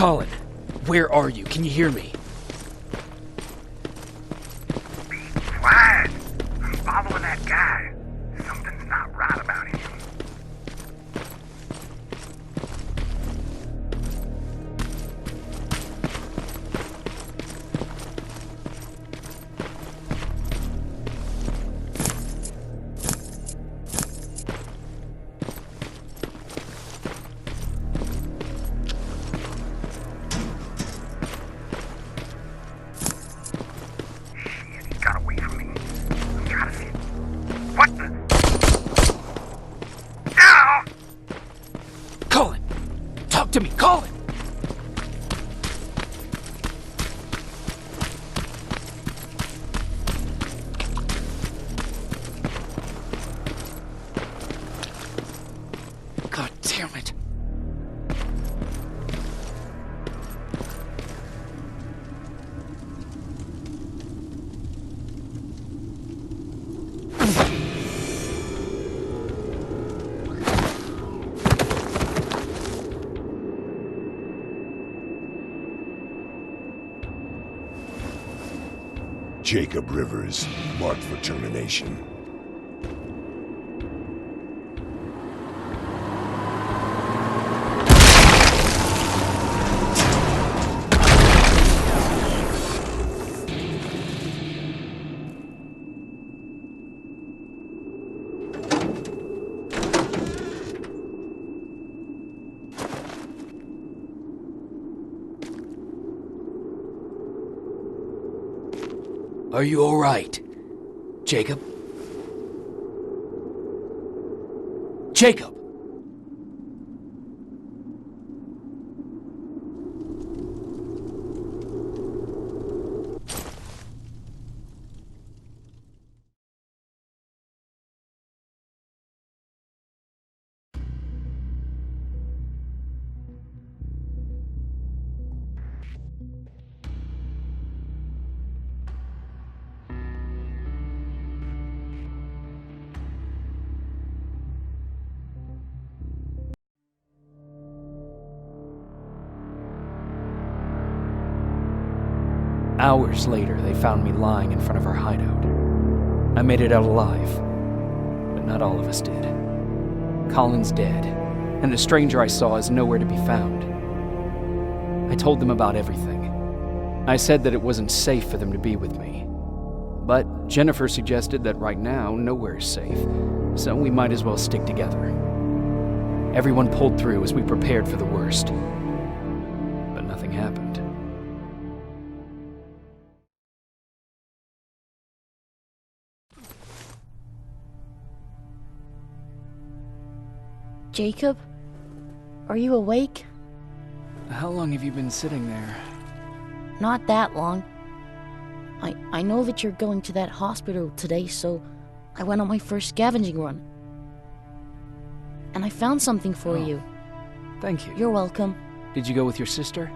Colin, where are you? Can you hear me? Be quiet. I'm following that guy. Something's not right about him. To me, Colin! God damn it. Jacob Rivers, marked for termination. Are you all right, Jacob? Jacob! Hours later, they found me lying in front of our hideout. I made it out alive, but not all of us did. Colin's dead, and the stranger I saw is nowhere to be found. I told them about everything. I said that it wasn't safe for them to be with me. But Jennifer suggested that right now, nowhere is safe, so we might as well stick together. Everyone pulled through as we prepared for the worst, but nothing happened. Jacob? Are you awake? How long have you been sitting there? Not that long. I know that you're going to that hospital today, so I went on my first scavenging run. And I found something for you. Thank you. You're welcome. Did you go with your sister?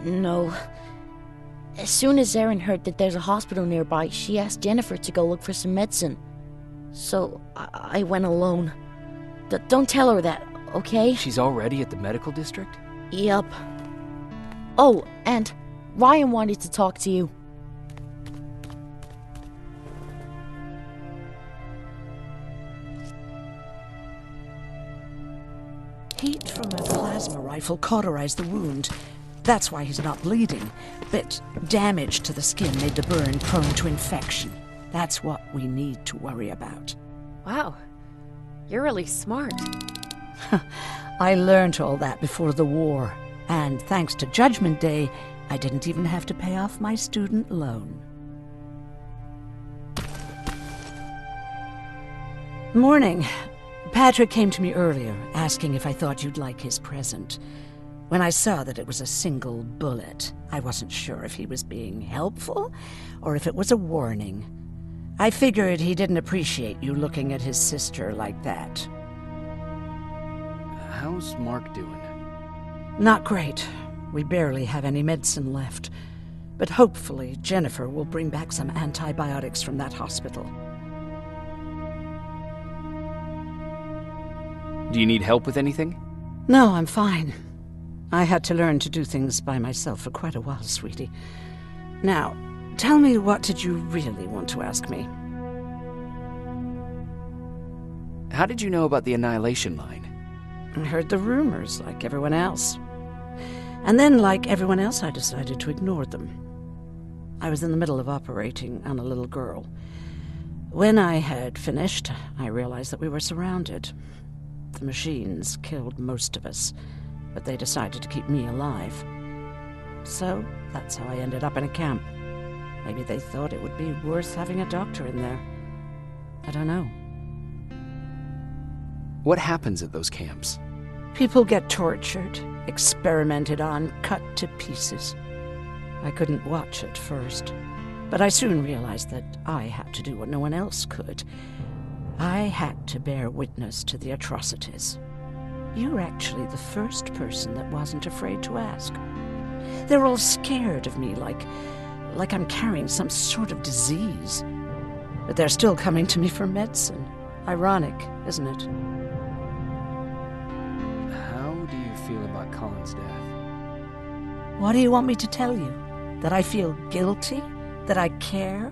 No. As soon as Erin heard that there's a hospital nearby, she asked Jennifer to go look for some medicine. So I went alone. Don't tell her that, okay? She's already at the medical district? Yup. Oh, and Ryan wanted to talk to you. Heat from a plasma rifle cauterized the wound. That's why he's not bleeding. But damage to the skin made the burn prone to infection. That's what we need to worry about. Wow. You're really smart. I learned all that before the war. And thanks to Judgment Day, I didn't even have to pay off my student loan. Morning. Patrick came to me earlier, asking if I thought you'd like his present. When I saw that it was a single bullet, I wasn't sure if he was being helpful or if it was a warning. I figured he didn't appreciate you looking at his sister like that. How's Mark doing? Not great. We barely have any medicine left. But hopefully Jennifer will bring back some antibiotics from that hospital. Do you need help with anything? No, I'm fine. I had to learn to do things by myself for quite a while, sweetie. Now, tell me, what did you really want to ask me? How did you know about the Annihilation Line? I heard the rumors, like everyone else. And then, like everyone else, I decided to ignore them. I was in the middle of operating on a little girl. When I had finished, I realized that we were surrounded. The machines killed most of us, but they decided to keep me alive. So, that's how I ended up in a camp. Maybe they thought it would be worth having a doctor in there. I don't know. What happens at those camps? People get tortured, experimented on, cut to pieces. I couldn't watch at first, but I soon realized that I had to do what no one else could. I had to bear witness to the atrocities. You're actually the first person that wasn't afraid to ask. They're all scared of me, like I'm carrying some sort of disease. But they're still coming to me for medicine. Ironic, isn't it? How do you feel about Colin's death? What do you want me to tell you? That I feel guilty? That I care?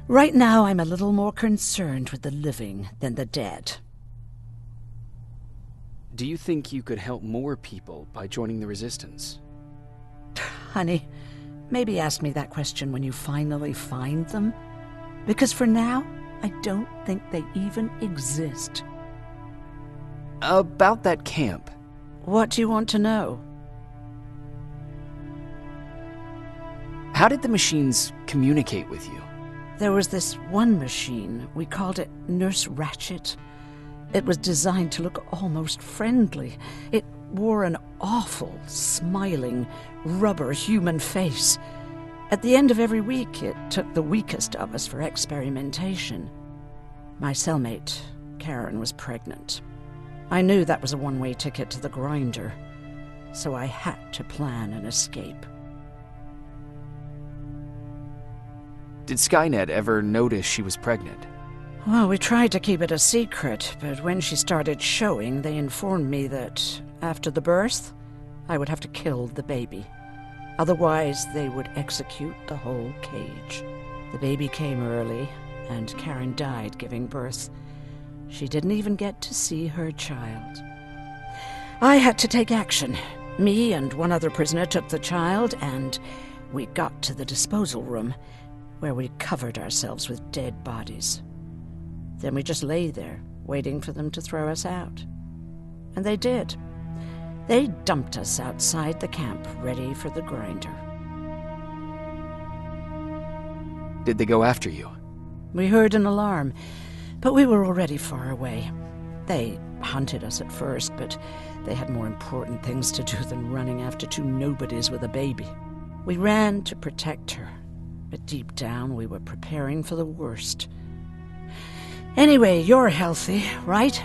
Right now, I'm a little more concerned with the living than the dead. Do you think you could help more people by joining the Resistance? Honey, maybe ask me that question when you finally find them. Because for now, I don't think they even exist. About that camp. What do you want to know? How did the machines communicate with you? There was this one machine. We called it Nurse Ratchet. It was designed to look almost friendly. It wore an awful, smiling, rubber human face. At the end of every week, it took the weakest of us for experimentation. My cellmate, Karen, was pregnant. I knew that was a one-way ticket to the grinder, so I had to plan an escape. Did Skynet ever notice she was pregnant? Well, we tried to keep it a secret, but when she started showing, they informed me that after the birth, I would have to kill the baby. Otherwise, they would execute the whole cage. The baby came early, and Karen died giving birth. She didn't even get to see her child. I had to take action. Me and one other prisoner took the child, and we got to the disposal room, where we covered ourselves with dead bodies. Then we just lay there, waiting for them to throw us out. And they did. They dumped us outside the camp, ready for the grinder. Did they go after you? We heard an alarm, but we were already far away. They hunted us at first, but they had more important things to do than running after two nobodies with a baby. We ran to protect her, but deep down we were preparing for the worst. Anyway, you're healthy, right?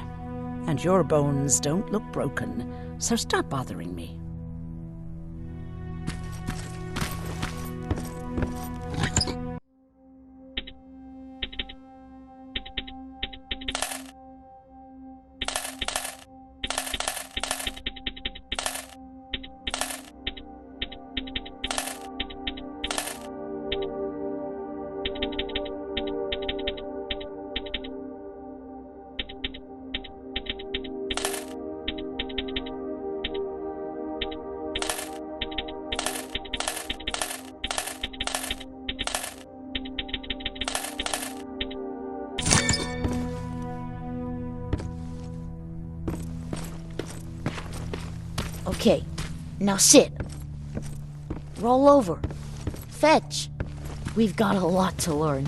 And your bones don't look broken, so stop bothering me. Okay, now sit. Roll over. Fetch. We've got a lot to learn.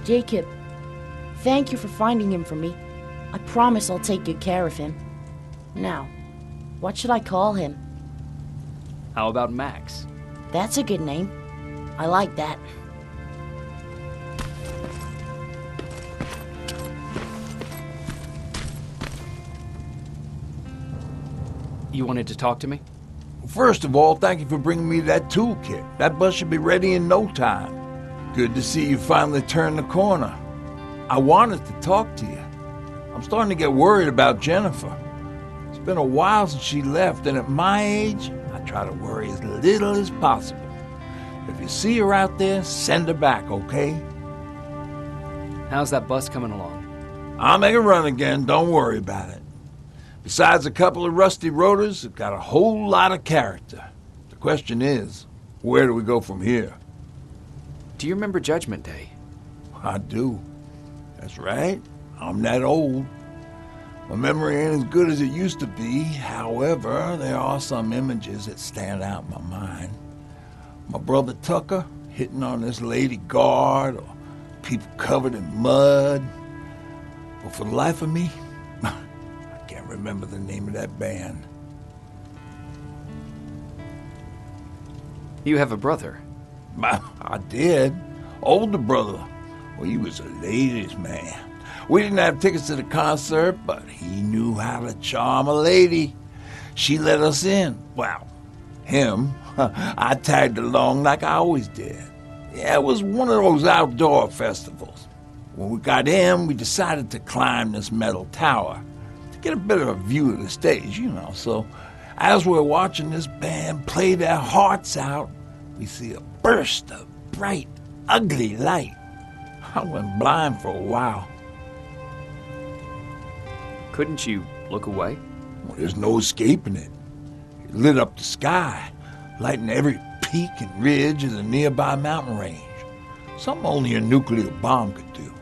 Jacob, thank you for finding him for me. I promise I'll take good care of him. Now, what should I call him? How about Max? That's a good name. I like that. You wanted to talk to me? First of all, thank you for bringing me that toolkit. That bus should be ready in no time. Good to see you finally turned the corner. I wanted to talk to you. I'm starting to get worried about Jennifer. It's been a while since she left, and at my age, I try to worry as little as possible. If you see her out there, send her back, okay? How's that bus coming along? I'll make a run again, don't worry about it. Besides a couple of rusty rotors, it's got a whole lot of character. The question is, where do we go from here? Do you remember Judgment Day? I do. That's right. I'm that old. My memory ain't as good as it used to be. However, there are some images that stand out in my mind. My brother Tucker hitting on this lady guard, or people covered in mud. But for the life of me, I can't remember the name of that band. You have a brother. I did. Older brother. Well, he was a ladies' man. We didn't have tickets to the concert, but he knew how to charm a lady. She let us in. Well, him. I tagged along like I always did. Yeah, it was one of those outdoor festivals. When we got in, we decided to climb this metal tower to get a better view of the stage, So as we're watching this band play their hearts out, we see a burst of bright, ugly light. I went blind for a while. Couldn't you look away? Well, there's no escaping it. It lit up the sky, lighting every peak and ridge of the nearby mountain range. Something only a nuclear bomb could do.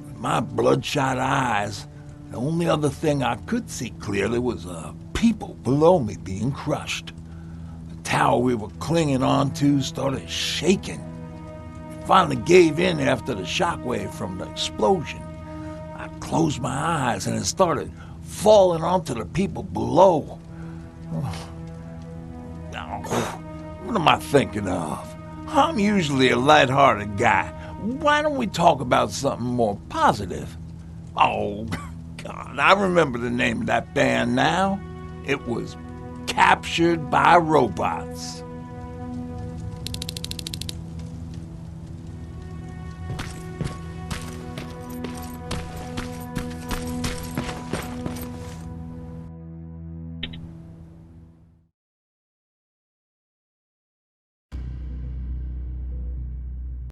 With my bloodshot eyes, the only other thing I could see clearly was people below me being crushed. The tower we were clinging onto started shaking. It finally gave in after the shockwave from the explosion. I closed my eyes and it started falling onto the people below. What am I thinking of? I'm usually a lighthearted guy. Why don't we talk about something more positive? Oh, God, I remember the name of that band now. It was Captured by Robots.